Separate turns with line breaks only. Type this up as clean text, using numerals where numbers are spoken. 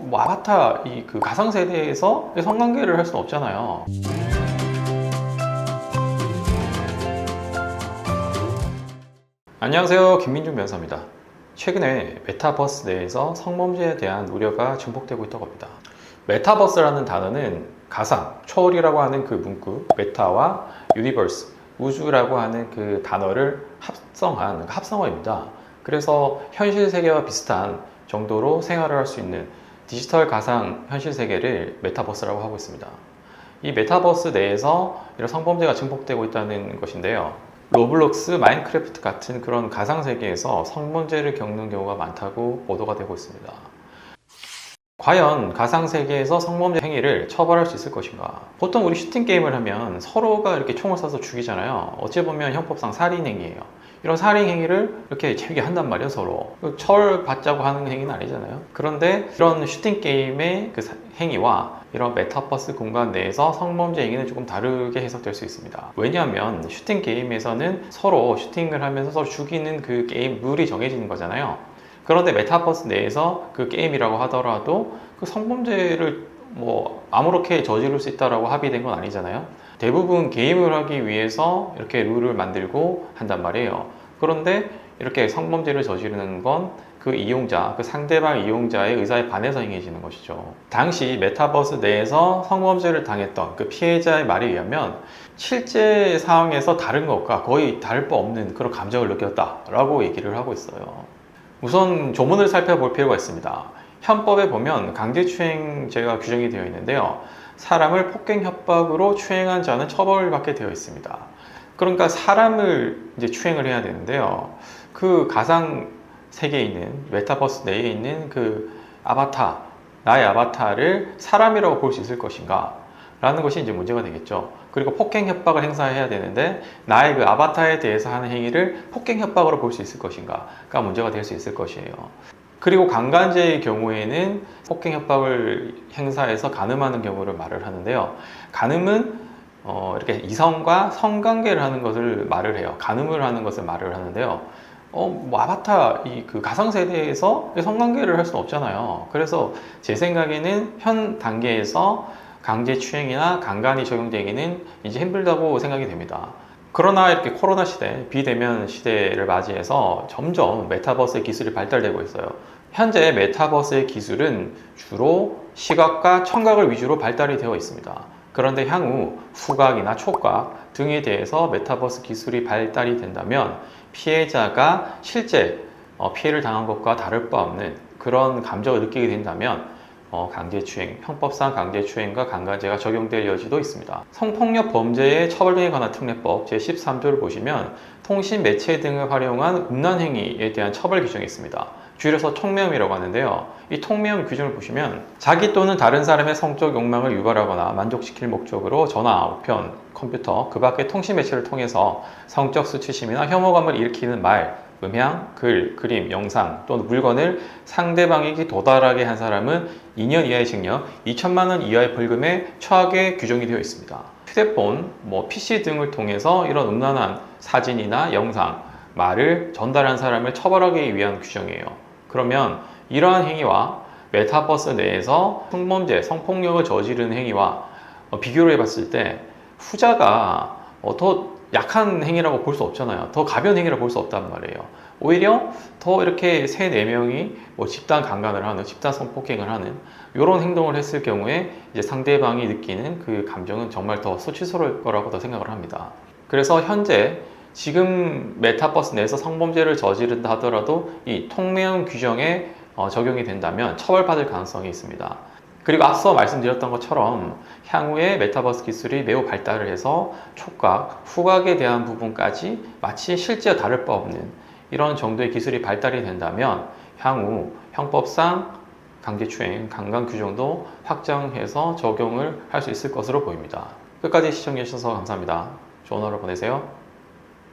뭐 아바타 그 가상 세대에서 성관계를 할 수는 없잖아요. 안녕하세요, 김민중 변호사입니다. 최근에 메타버스 내에서 성범죄에 대한 우려가 증폭되고 있다고 합니다. 메타버스라는 단어는 가상, 초월이라고 하는 그 문구 메타와 유니버스, 우주라고 하는 그 단어를 합성한 합성어입니다. 그래서 현실 세계와 비슷한 정도로 생활을 할 수 있는 디지털 가상 현실 세계를 메타버스라고 하고 있습니다. 이 메타버스 내에서 이런 성범죄가 증폭되고 있다는 것인데요. 로블록스, 마인크래프트 같은 그런 가상 세계에서 성범죄를 겪는 경우가 많다고 보도가 되고 있습니다. 과연 가상 세계에서 성범죄 행위를 처벌할 수 있을 것인가? 보통 우리 슈팅 게임을 하면 서로가 이렇게 총을 쏴서 죽이잖아요. 어찌 보면 형법상 살인 행위예요. 이런 살인 행위를 이렇게 재밌게 한단 말이에요, 서로. 처벌받자고 하는 행위는 아니잖아요. 그런데 이런 슈팅 게임의 그 행위와 이런 메타버스 공간 내에서 성범죄 행위는 조금 다르게 해석될 수 있습니다. 왜냐하면 슈팅 게임에서는 서로 슈팅을 하면서 서로 죽이는 그 게임 룰이 정해지는 거잖아요. 그런데 메타버스 내에서 그 게임이라고 하더라도 그 성범죄를 뭐 아무렇게 저지를 수 있다라고 합의된 건 아니잖아요. 대부분 게임을 하기 위해서 이렇게 룰을 만들고 한단 말이에요. 그런데 이렇게 성범죄를 저지르는 건 그 이용자, 그 상대방 이용자의 의사에 반해서 행해지는 것이죠. 당시 메타버스 내에서 성범죄를 당했던 그 피해자의 말에 의하면 실제 상황에서 다른 것과 거의 다를 바 없는 그런 감정을 느꼈다라고 얘기를 하고 있어요. 우선 조문을 살펴볼 필요가 있습니다. 현법에 보면 강제추행죄가 규정이 되어 있는데요. 사람을 폭행 협박으로 추행한 자는 처벌받게 되어 있습니다. 그러니까 사람을 이제 추행을 해야 되는데요. 그 가상 세계에 있는 메타버스 내에 있는 그 아바타, 나의 아바타를 사람이라고 볼 수 있을 것인가? 라는 것이 이제 문제가 되겠죠. 그리고 폭행 협박을 행사해야 되는데 나의 그 아바타에 대해서 하는 행위를 폭행 협박으로 볼 수 있을 것인가가 문제가 될 수 있을 것이에요. 그리고 강간죄의 경우에는 폭행 협박을 행사해서 간음하는 경우를 말을 하는데요. 간음은 이렇게 이성과 성관계를 하는 것을 말을 해요. 간음을 하는 것을 말을 하는데요. 뭐 아바타 그 가상 세대에서 성관계를 할 수는 없잖아요. 그래서 제 생각에는 현 단계에서 강제추행이나 강간이 적용되기는 이제 힘들다고 생각이 됩니다. 그러나 이렇게 코로나 시대, 비대면 시대를 맞이해서 점점 메타버스의 기술이 발달되고 있어요. 현재 메타버스의 기술은 주로 시각과 청각을 위주로 발달이 되어 있습니다. 그런데 향후 후각이나 촉각 등에 대해서 메타버스 기술이 발달이 된다면 피해자가 실제 피해를 당한 것과 다를 바 없는 그런 감정을 느끼게 된다면 강제추행, 형법상 강제추행과 강간죄가 적용될 여지도 있습니다. 성폭력 범죄의 처벌 등에 관한 특례법 제13조를 보시면 통신 매체 등을 활용한 음란 행위에 대한 처벌 규정이 있습니다. 줄여서 통매음이라고 하는데요. 이 통매음 규정을 보시면 자기 또는 다른 사람의 성적 욕망을 유발하거나 만족시킬 목적으로 전화, 우편, 컴퓨터, 그 밖의 통신 매체를 통해서 성적 수치심이나 혐오감을 일으키는 말, 음향, 글, 그림, 영상 또는 물건을 상대방에게 도달하게 한 사람은 2년 이하의 징역, 2천만 원 이하의 벌금에 처하게 규정이 되어 있습니다. 휴대폰, PC 등을 통해서 이런 음란한 사진이나 영상, 말을 전달한 사람을 처벌하기 위한 규정이에요. 그러면 이러한 행위와 메타버스 내에서 성범죄, 성폭력을 저지르는 행위와 비교를 해봤을 때 후자가 더 약한 행위라고 볼 수 없잖아요. 더 가벼운 행위라고 볼 수 없단 말이에요. 오히려 더 이렇게 3-4명이 집단 강간을 하는, 집단 성폭행을 하는 이런 행동을 했을 경우에 이제 상대방이 느끼는 그 감정은 정말 더 수치스러울 거라고 더 생각을 합니다. 그래서 현재 지금 메타버스 내에서 성범죄를 저지른다 하더라도 이 통매음 규정에 적용이 된다면 처벌받을 가능성이 있습니다. 그리고 앞서 말씀드렸던 것처럼 향후에 메타버스 기술이 매우 발달을 해서 촉각, 후각에 대한 부분까지 마치 실제와 다를 바 없는 이런 정도의 기술이 발달이 된다면 향후 형법상 강제추행, 강간 규정도 확장해서 적용을 할 수 있을 것으로 보입니다. 끝까지 시청해 주셔서 감사합니다. 좋은 하루 보내세요.